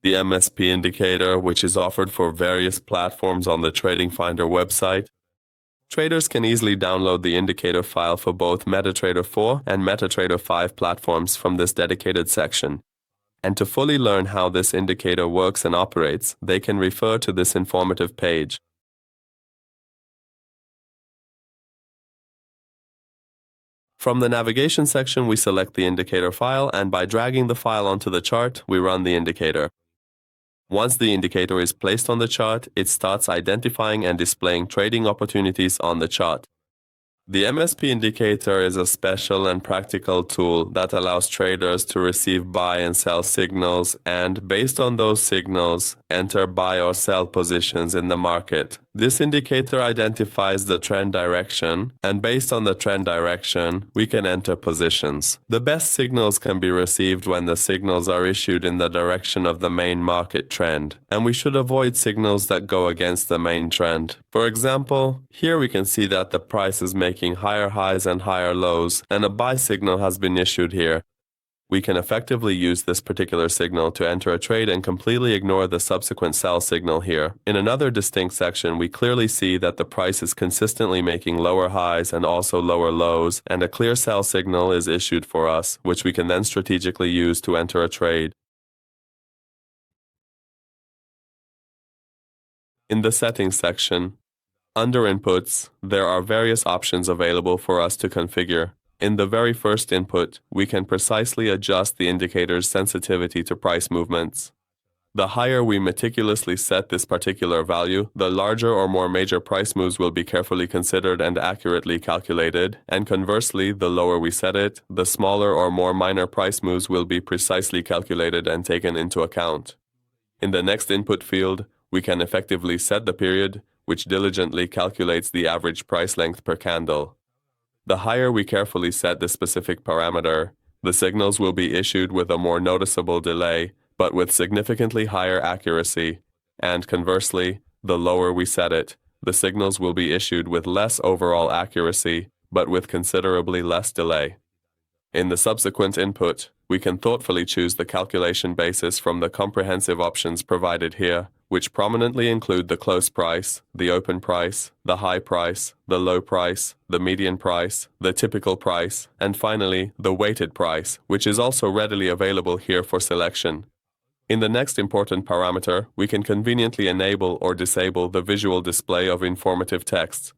the MSP Indicator, which is offered for various platforms on the TradingFinder website. Traders can easily download the indicator file for both MetaTrader 4 and MetaTrader 5 platforms from this dedicated section. And to fully learn how this indicator works and operates, they can refer to this informative page. From the navigation section, we select the indicator file, and by dragging the file onto the chart, we run the indicator. Once the indicator is placed on the chart, it starts identifying and displaying trading opportunities on the chart. The MSP Indicator is a special and practical tool that allows traders to receive buy and sell signals and, based on those signals, enter buy or sell positions in the market. This indicator identifies the trend direction, and based on the trend direction, we can enter positions. The best signals can be received when the signals are issued in the direction of the main market trend, and we should avoid signals that go against the main trend. For example, here we can see that the price is making higher highs and higher lows, and a buy signal has been issued here. We can effectively use this particular signal to enter a trade and completely ignore the subsequent sell signal here. In another distinct section, we clearly see that the price is consistently making lower highs and also lower lows, and a clear sell signal is issued for us, which we can then strategically use to enter a trade. In the settings section, under inputs, there are various options available for us to configure. In the very first input, we can precisely adjust the indicator's sensitivity to price movements. The higher we meticulously set this particular value, the larger or more major price moves will be carefully considered and accurately calculated, and conversely, the lower we set it, the smaller or more minor price moves will be precisely calculated and taken into account. In the next input field, we can effectively set the period, which diligently calculates the average price length per candle. The higher we carefully set the specific parameter, the signals will be issued with a more noticeable delay, but with significantly higher accuracy, and conversely, the lower we set it, the signals will be issued with less overall accuracy, but with considerably less delay. In the subsequent input, we can thoughtfully choose the calculation basis from the comprehensive options provided here, which prominently include the close price, the open price, the high price, the low price, the median price, the typical price, and finally, the weighted price, which is also readily available here for selection. In the next important parameter, we can conveniently enable or disable the visual display of informative text.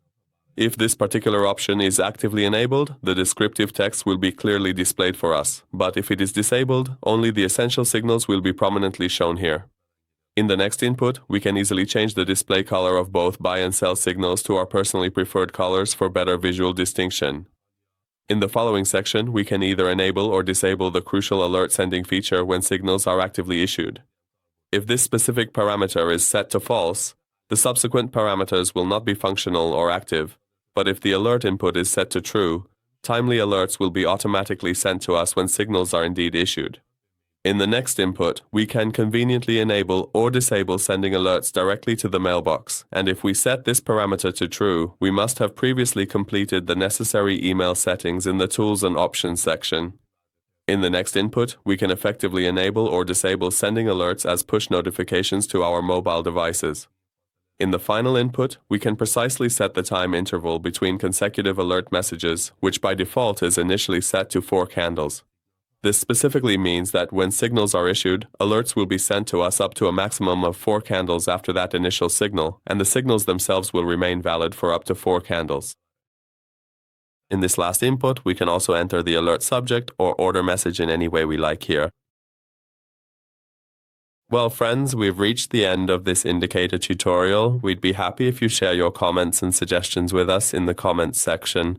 If this particular option is actively enabled, the descriptive text will be clearly displayed for us, but if it is disabled, only the essential signals will be prominently shown here. In the next input, we can easily change the display color of both buy and sell signals to our personally preferred colors for better visual distinction. In the following section, we can either enable or disable the crucial alert sending feature when signals are actively issued. If this specific parameter is set to false, the subsequent parameters will not be functional or active, but if the alert input is set to true, timely alerts will be automatically sent to us when signals are indeed issued. In the next input, we can conveniently enable or disable sending alerts directly to the mailbox, and if we set this parameter to true, we must have previously completed the necessary email settings in the Tools and Options section. In the next input, we can effectively enable or disable sending alerts as push notifications to our mobile devices. In the final input, we can precisely set the time interval between consecutive alert messages, which by default is initially set to 4 candles. This specifically means that when signals are issued, alerts will be sent to us up to a maximum of 4 candles after that initial signal, and the signals themselves will remain valid for up to 4 candles. In this last input, we can also enter the alert subject or order message in any way we like here. Well, friends, we've reached the end of this indicator tutorial. We'd be happy if you share your comments and suggestions with us in the comments section.